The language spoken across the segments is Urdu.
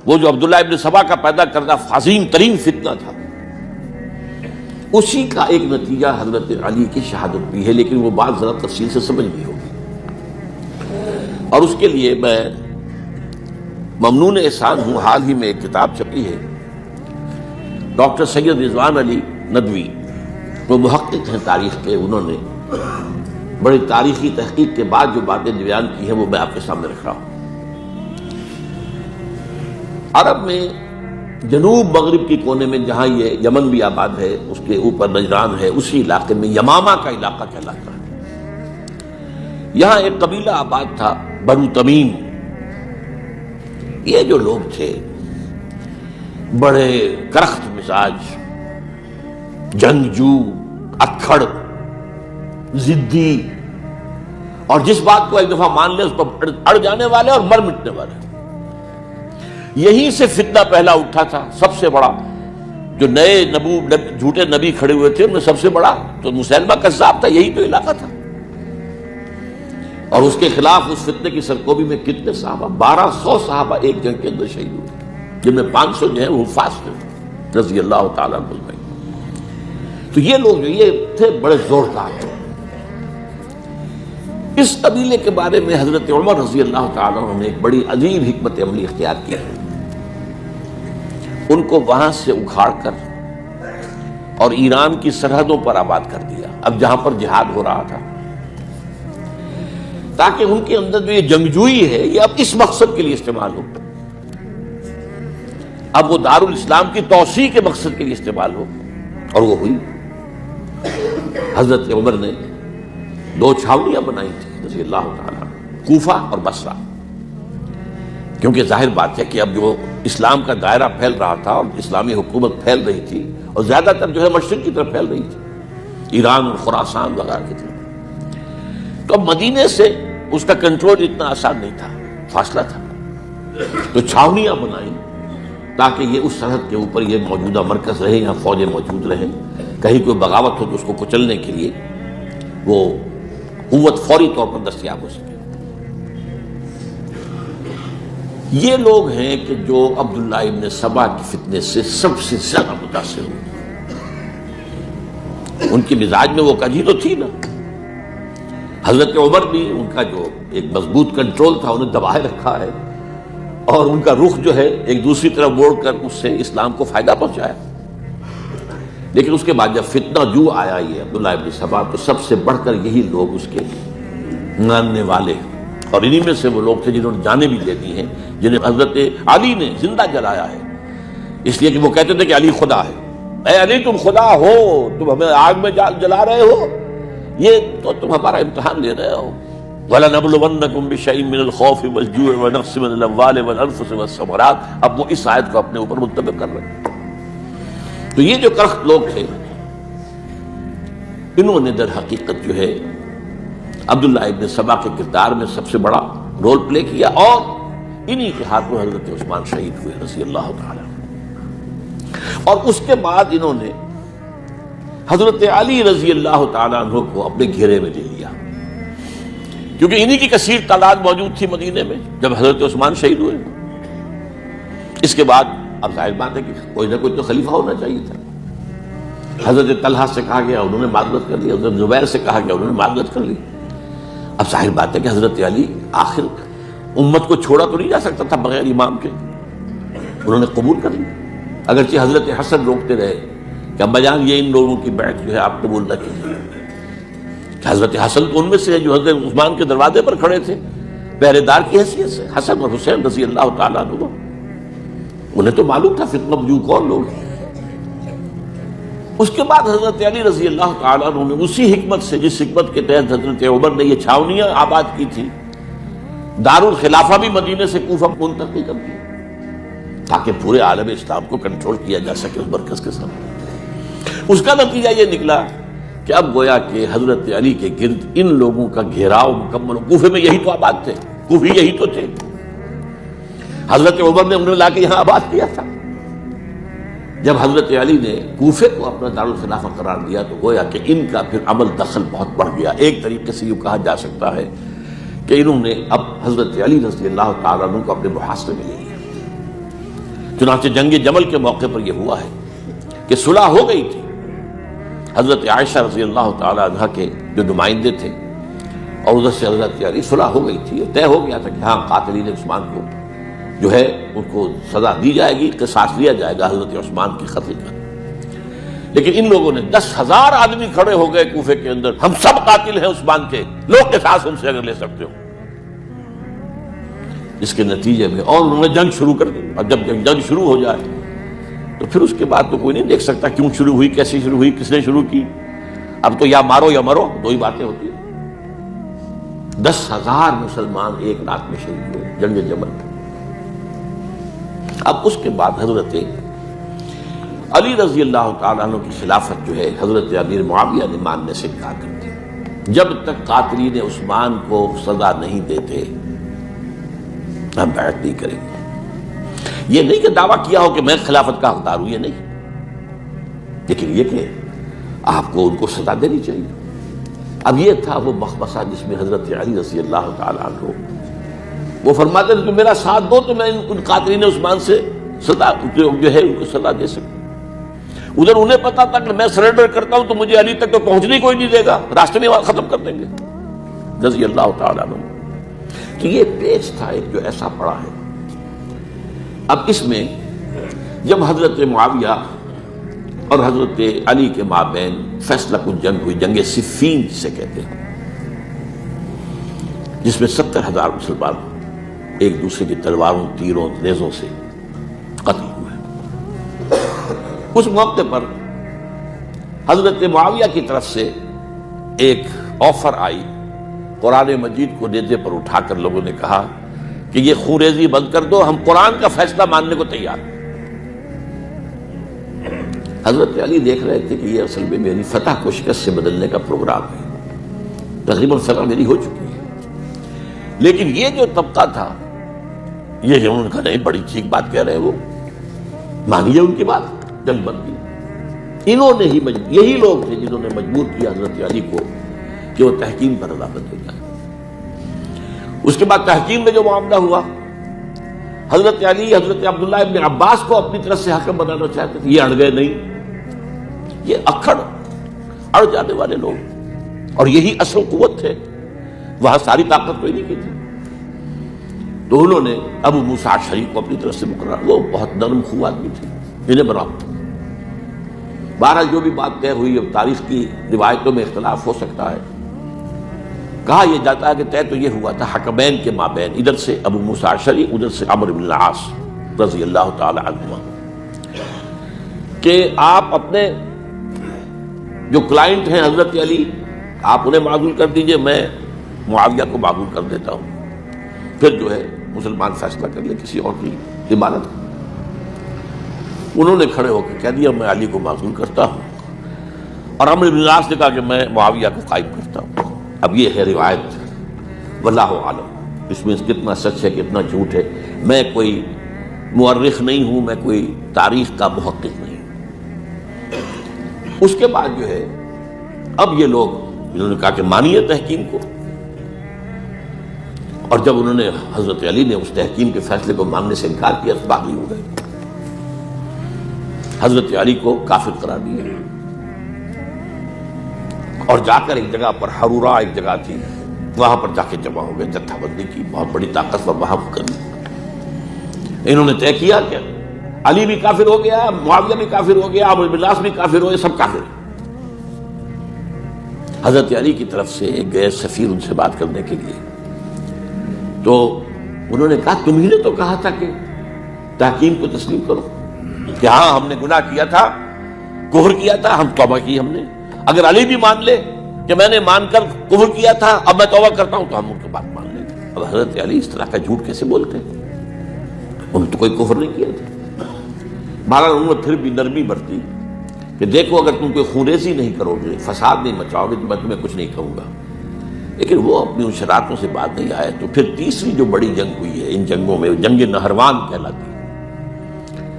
وہ جو عبداللہ ابن سبا کا پیدا کردہ عظیم ترین فتنہ تھا، اسی کا ایک نتیجہ حضرت علی کی شہادت بھی ہے، لیکن وہ بات ذرا تفصیل سے سمجھنی ہوگی، اور اس کے لیے میں ممنون احسان ہوں۔ حال ہی میں ایک کتاب چھپی ہے، ڈاکٹر سید رضوان علی ندوی، وہ محقق ہیں تاریخ کے، انہوں نے بڑی تاریخی تحقیق کے بعد جو باتیں بیان کی ہیں وہ میں آپ کے سامنے رکھ رہا ہوں۔ عرب میں جنوب مغرب کی کونے میں، جہاں یہ یمن بھی آباد ہے، اس کے اوپر نجران ہے، اسی علاقے میں یمامہ کا علاقہ کہلاتا ہے۔ یہاں ایک قبیلہ آباد تھا، بنو تمیم۔ یہ جو لوگ تھے بڑے کرخت مزاج، جنگجو، اکھڑ، ضدی، اور جس بات کو ایک دفعہ مان لے اس پر اڑ جانے والے اور مر مٹنے والے۔ یہیں سے فتنہ پہلا اٹھا تھا، سب سے بڑا جو نئے جھوٹے نبی کھڑے ہوئے تھے ان میں سب سے بڑا تو مسیلمہ کذاب تھا، یہی تو علاقہ تھا، اور اس کے خلاف اس فتنے کی سرکوبی میں کتنے صحابہ، 1200 صحابہ ایک جنگ کے اندر شہید ہوئے، جن میں 500 جو ہیں وہ حفاظ تھے رضی اللہ تعالیٰ عنہ۔ تو یہ لوگ جو یہ تھے بڑے زوردار تھے۔ اس قبیلے کے بارے میں حضرت عمر رضی اللہ تعالیٰ عنہ نے ایک بڑی عجیب حکمت عملی اختیار کی ہے۔ ان کو وہاں سے اکھاڑ کر اور ایران کی سرحدوں پر آباد کر دیا، اب جہاں پر جہاد ہو رہا تھا، تاکہ ان کے اندر جو یہ جنگجوئی ہے یہ اب اس مقصد کے لیے استعمال ہو، اب وہ دارالاسلام کی توسیع کے مقصد کے لیے استعمال ہو، اور وہ ہوئی۔ حضرت عمر نے 2 چھاؤنیاں بنائی تھیں رضی اللہ تعالیٰ، کوفہ اور بصرہ، کیونکہ ظاہر بات ہے کہ اب جو اسلام کا دائرہ پھیل رہا تھا اور اسلامی حکومت پھیل رہی تھی، اور زیادہ تر جو ہے مشرق کی طرف پھیل رہی تھی، ایران اور خراسان وغیرہ کی طرف، تو اب مدینے سے اس کا کنٹرول اتنا آسان نہیں تھا، فاصلہ تھا، تو چھاؤنیاں بنائیں تاکہ یہ اس سرحد کے اوپر یہ موجودہ مرکز رہے، یہاں فوجیں موجود رہیں، کہیں کوئی بغاوت ہو تو اس کو کچلنے کے لیے وہ قوت فوری طور پر دستیاب ہو سکے۔ یہ لوگ ہیں کہ جو عبداللہ ابن سبا کی فتنے سے سب سے زیادہ متاثر ہوئے۔ ان کی مزاج میں وہ کجی تو تھی نا، حضرت عمر بھی ان کا جو ایک مضبوط کنٹرول تھا انہیں دبائے رکھا ہے، اور ان کا رخ جو ہے ایک دوسری طرف موڑ کر اس سے اسلام کو فائدہ پہنچایا۔ لیکن اس کے بعد جب فتنہ جو آیا یہ عبداللہ ابن سبا، تو سب سے بڑھ کر یہی لوگ اس کے ماننے والے، اور انہی میں سے وہ لوگ تھے جنہوں نے جانیں بھی دے دی ہیں، جنہیں حضرت علی نے زندہ جلایا ہے، اس لیے کہ وہ کہتے تھے کہ علی خدا ہے۔ اے علی تم خدا ہو، تم ہمیں آگ میں جلا رہے ہو، یہ تو تم ہمارا امتحان لے رہے ہو۔ وَلَنَبْلُوَنَّكُمْ بِشَيْءٍ مِّنَ الْخَوْفِ وَالْجُوعِ وَنَقْصٍ مِّنَ الْأَمْوَالِ وَالْأَنفُسِ وَالثَّمَرَاتِ، اب وہ اس آیت کو اپنے اوپر منطبق کر رہے ہیں۔ تو یہ جو کرخت لوگ تھے، انہوں نے در حقیقت جو ہے عبداللہ ابن سبا کے کردار میں سب سے بڑا رول پلے کیا، اور انہی کے ہاتھوں حضرت عثمان شہید ہوئے رضی اللہ تعالیٰ۔ اور اس کے بعد انہوں نے حضرت علی رضی اللہ تعالیٰ عنہ کو اپنے گھیرے میں لے لیا، کیونکہ انہی کی کثیر تعداد موجود تھی مدینے میں جب حضرت عثمان شہید ہوئے۔ اس کے بعد اب ظاہر بات ہے کہ کوئی نہ کوئی تو خلیفہ ہونا چاہیے تھا۔ حضرت طلحہ سے کہا گیا، انہوں نے معذرت کر لی، حضرت زبیر سے کہا گیا، انہوں نے معذرت کر لی۔ اب ظاہر بات ہے کہ حضرت علی آخر امت کو چھوڑا تو نہیں جا سکتا تھا بغیر امام کے، انہوں نے قبول کر لی، اگرچہ حضرت حسن روکتے رہے کہ ابا جان یہ ان لوگوں کی بیعت جو ہے آپ قبول نہ کیجیے۔ حضرت حسن تو ان میں سے ہے جو حضرت عثمان کے دروازے پر کھڑے تھے پہرے دار کی حیثیت سے، حسن اور حسین رضی اللہ تعالیٰ عنہ، انہیں تو معلوم تھا فتنہ جو کون لوگ ہیں۔ اس کے بعد حضرت علی رضی اللہ تعالیٰ عنہ نے اسی حکمت سے، جس حکمت کے تحت حضرت عمر نے یہ چھاونیاں آباد کی تھی، دارالخلافہ بھی مدینے سے کوفہ منتقل کر دی تاکہ پورے عالم اسلام کو کنٹرول کیا جا سکے اس مرکز کے ساتھ۔ اس کا نتیجہ یہ نکلا کہ اب گویا کہ حضرت علی کے گرد ان لوگوں کا گھیراؤ مکمل ہو۔ کوفے میں یہی تو آباد تھے، کوفی یہی تو تھے، حضرت عمر نے انہیں لا کے یہاں آباد کیا تھا۔ جب حضرت علی نے کوفے کو اپنا دارالخلافہ قرار دیا تو گویا کہ ان کا پھر عمل دخل بہت بڑھ گیا۔ ایک طریقے سے یہ کہا جا سکتا ہے کہ انہوں نے اب حضرت علی رضی اللہ تعالیٰ عنہ کو اپنے محاصرے میں لے لیا۔ چنانچہ جنگ جمل کے موقع پر یہ ہوا ہے کہ صلح ہو گئی تھی. حضرت عائشہ رضی اللہ تعالی عنہ کے جو نمائندے تھے اور ادھر سے حضرت علی، صلح ہو گئی تھی، طے ہو گیا تھا کہ ہاں قاتلین عثمان کو جو ہے ان کو سزا دی جائے گی، قصاص لیا جائے گا حضرت عثمان کے قتل کا. لیکن ان لوگوں نے 10,000 آدمی کھڑے ہو گئے کوفے کے اندر، ہم سب قاتل ہیں عثمان کے، لوگ قصاص ان سے اگر لے سکتے ہو. جس کے نتیجے میں اور انہوں نے جنگ شروع کر دی. اور جب جنگ شروع ہو جائے تو پھر اس کے بعد تو کوئی نہیں دیکھ سکتا کیوں شروع ہوئی، کیسے شروع ہوئی، کس نے شروع کی. اب تو یا مارو یا مرو، دو ہی باتیں ہوتی ہیں. 10,000 مسلمان ایک رات میں شہید ہوئے جنگ جمل. اب اس کے بعد حضرت علی رضی اللہ تعالیٰ عنہ کی خلافت جو ہے حضرت امیر معاویہ نے ماننے سے انکار کر دیا. جب تک قاتلین عثمان کو سزا نہیں دیتے ہم بیعت نہیں کریں گے. یہ نہیں کہ دعویٰ کیا ہو کہ میں خلافت کا حقدار ہوں، یہ نہیں، لیکن یہ کہ آپ کو ان کو سزا دینی چاہیے. اب یہ تھا وہ مخمصہ جس میں حضرت علی رضی اللہ تعالیٰ عنہ وہ فرماتے تھے کہ میرا ساتھ دو تو میں ان قاتلین عثمان سے سزا جو ہے ان کو سزا دے سکتا. ادھر انہیں پتا تھا کہ میں سرنڈر کرتا ہوں تو مجھے علی تک تو پہنچنے کوئی نہیں دے گا، راستے میں ختم کر دیں گے رضی اللہ تعالیٰ عنہ. تو یہ پیچ تھا ایک جو ایسا پڑا ہے. اب اس میں جب حضرت معاویہ اور حضرت علی کے مابین فیصلہ کن جنگ ہوئی، جنگ صفین جسے کہتے ہیں، جس میں 70,000 مسلمان ایک دوسرے کی تلواروں، تیروں، نیزوں سے قتل ہوئے. اس موقع پر حضرت معاویہ کی طرف سے ایک آفر آئی. قرآن مجید کو نیزے پر اٹھا کر لوگوں نے کہا کہ یہ خوریزی بند کر دو، ہم قرآن کا فیصلہ ماننے کو تیار ہیں. حضرت علی دیکھ رہے تھے کہ یہ اصل میں میری فتح کو شکست سے بدلنے کا پروگرام ہے. تقریباً فتح میری ہو چکی ہے، لیکن یہ جو طبقہ تھا یہ انہوں نے کہا نہیں، بڑی ٹھیک بات کہہ رہے ہیں وہ، مانیے ان کی بات، جنگ بند کی. انہوں نے ہی یہی لوگ تھے جنہوں نے مجبور کیا حضرت علی کو کہ وہ تحکیم پر رضامند ہو جائے. اس کے بعد تحکیم میں جو معاملہ ہوا، حضرت علی حضرت عبداللہ ابن عباس کو اپنی طرف سے حاکم بنانا چاہتے تھے، یہ اڑ گئے نہیں. یہ اکھڑ اڑ جانے والے لوگ، اور یہی اصل قوت تھے، وہاں ساری طاقت کوئی نہیں کی تھی. تو انہوں نے ابو موسیٰ اشعری کو اپنی طرف سے مقرر، وہ بہت نرم خو آدمی تھے، انہیں برابر. بہرحال جو بھی بات طے ہوئی، اب تاریخ کی روایتوں میں اختلاف ہو سکتا ہے. کہا یہ جاتا ہے کہ طے تو یہ ہوا تھا حکمین کے مابین، ادھر سے ابو موسیٰ اشعری، ادھر سے عمرو بن العاص رضی اللہ تعالی عنہما، کہ آپ اپنے جو کلائنٹ ہیں حضرت علی آپ انہیں معزول کر دیجئے، میں معاویہ کو معزول کر دیتا ہوں، پھر جو ہے مسلمان فیصلہ کر لے کسی اور کی عبادت. انہوں نے کھڑے ہو کے کہہ دیا میں علی کو معزول کرتا ہوں، اور عمرو بن العاص نے کہا کہ میں معاویہ کو قائم کرتا ہوں. اب یہ ہے روایت، واللہ عالم اس میں کتنا سچ ہے کتنا جھوٹ ہے. میں کوئی مورخ نہیں ہوں، میں کوئی تاریخ کا محقق نہیں. اس کے بعد جو ہے اب یہ لوگ انہوں نے کہا کہ مانیے تحکیم کو، اور جب انہوں نے حضرت علی نے اس تحکیم کے فیصلے کو ماننے سے انکار کیا تو باغی ہو گئے، حضرت علی کو کافر قرار دیا، اور جا کر ایک جگہ پر حرورہ ایک جگہ تھی وہاں پر جا کے جمع ہو گئے، جتھا بندی کی بہت بڑی طاقت پر وہاں کر لی. انہوں نے طے کیا کہ علی بھی کافر ہو گیا، معاویہ بھی کافر ہو گیا، عمرو بن العاص بھی کافر ہو گئے، سب کافر. حضرت علی کی طرف سے ایک گئے سفیر ان سے بات کرنے کے لیے، تو انہوں نے کہا تمہیں نے تو کہا تھا کہ تحکیم کو تسلیم کرو، کہ ہاں ہم نے گناہ کیا تھا، کفر کیا تھا، ہم توبہ کی ہم نے. اگر علی بھی مان لے کہ میں نے مان کر کفر کیا تھا اب میں توبہ کرتا ہوں تو ہم ان کی بات مان لیں گے. اب حضرت علی اس طرح کا جھوٹ کیسے بولتے ہیں؟ انہوں نے تو کوئی کفر نہیں کیا تھا. بہرحال انہوں نے پھر بھی نرمی برتی کہ دیکھو اگر تم کوئی خونریزی نہیں کرو گے، فساد نہیں مچاؤ گے تو میں تمہیں کچھ نہیں کہوں گا. لیکن وہ اپنی ان شرارتوں سے بات نہیں آئے. تو پھر تیسری جو بڑی جنگ ہوئی ہے ان جنگوں میں، جنگ نہروان کہلاتی ہے،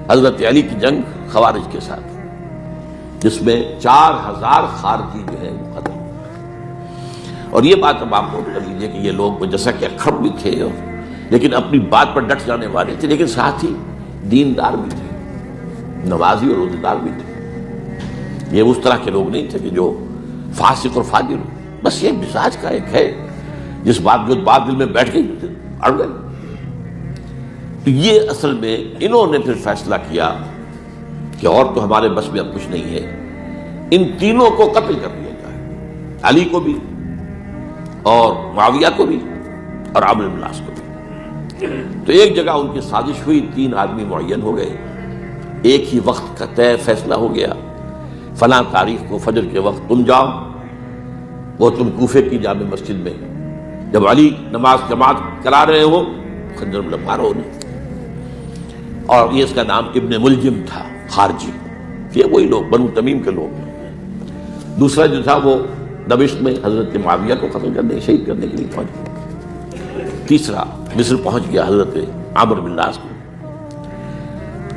حضرت علی کی جنگ خوارج کے ساتھ، جس میں 4,000 خارجی جو ہے وہ قتل ہوئے. اور یہ بات اب آپ نوٹ کر لیجیے کہ یہ لوگ جیسا کہ اکھڑ بھی تھے لیکن اپنی بات پر ڈٹ جانے والے تھے، لیکن ساتھ ہی دیندار بھی تھے، نمازی اور روزے دار بھی تھے۔ یہ اس طرح کے لوگ نہیں تھے کہ جو فاسق اور فاجر ہو، بس یہ مزاج کا ایک ہے جس بات دل میں بیٹھ گئی اڑ گئی۔ تو یہ اصل میں انہوں نے پھر فیصلہ کیا کہ اور تو ہمارے بس میں اب کچھ نہیں ہے، ان تینوں کو قتل کر دیا جائے، علی کو بھی اور معاویہ کو بھی اور عمرو بن العاص کو بھی۔ تو ایک جگہ ان کی سازش ہوئی، 3 آدمی معین ہو گئے، ایک ہی وقت کا طے فیصلہ ہو گیا، فلاں تاریخ کو فجر کے وقت تم جاؤ، وہ تم کوفے کی جامع مسجد میں جب علی نماز جماعت کرا رہے ہو خنجر میں مارو انہیں۔ اور یہ اس کا نام ابن ملجم تھا، خارجی، یہ وہی لوگ بنو تمیم کے لوگ۔ دوسرا جو تھا وہ دمشق میں حضرت معاویہ کو قتل کرنے شہید کرنے کے لیے پہنچ گیا۔ تیسرا مصر پہنچ گیا حضرت عمرو بن العاص کو۔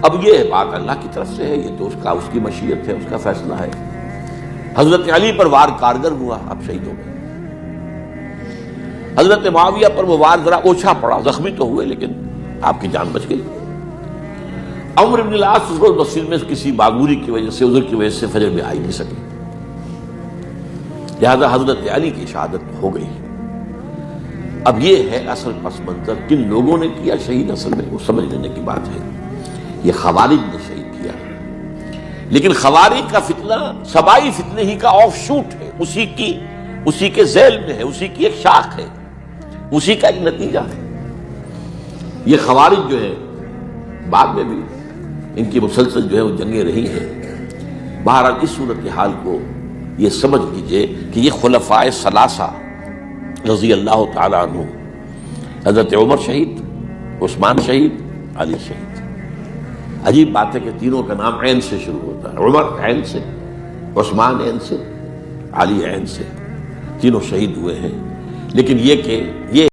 اب یہ بات اللہ کی طرف سے ہے، یہ تو اس کی مشیت ہے، اس کا فیصلہ ہے۔ حضرت علی پر وار کارگر ہوا، اب شہید ہو گئے۔ حضرت معاویہ پر وہ وار ذرا اوچھا پڑا، زخمی تو ہوئے لیکن آپ کی جان بچ گئی۔ عمرو بن العاص اس روز مسجد میں کسی معذوری کی وجہ سے، عذر کی وجہ سے فجر میں آ ہی نہیں سکے، لہذا حضرت علی کی شہادت ہو گئی۔ اب یہ ہے اصل پس منظر، کن لوگوں نے کیا شہید، اصل میں وہ سمجھ لینے کی بات ہے۔ یہ خوارج نے شہید کیا، لیکن خوارج کا فتنہ سبائی فتنے ہی کا آف شوٹ ہے، اسی کے ذیل میں ہے، اسی کی ایک شاخ ہے، اسی کا ایک نتیجہ ہے۔ یہ خوارج جو ہے بعد میں بھی ان کی مسلسل جو ہے وہ جنگیں رہی ہیں۔ بہرحال اس صورتحال کو یہ سمجھ لیجئے کہ یہ خلفائے ثلاثہ رضی اللہ تعالی عنہ، حضرت عمر شہید، عثمان شہید، علی شہید۔ عجیب بات ہے کہ تینوں کا نام عین سے شروع ہوتا ہے، عمر عین سے، عثمان عین سے، علی عین سے، تینوں شہید ہوئے ہیں۔ لیکن یہ کہ یہ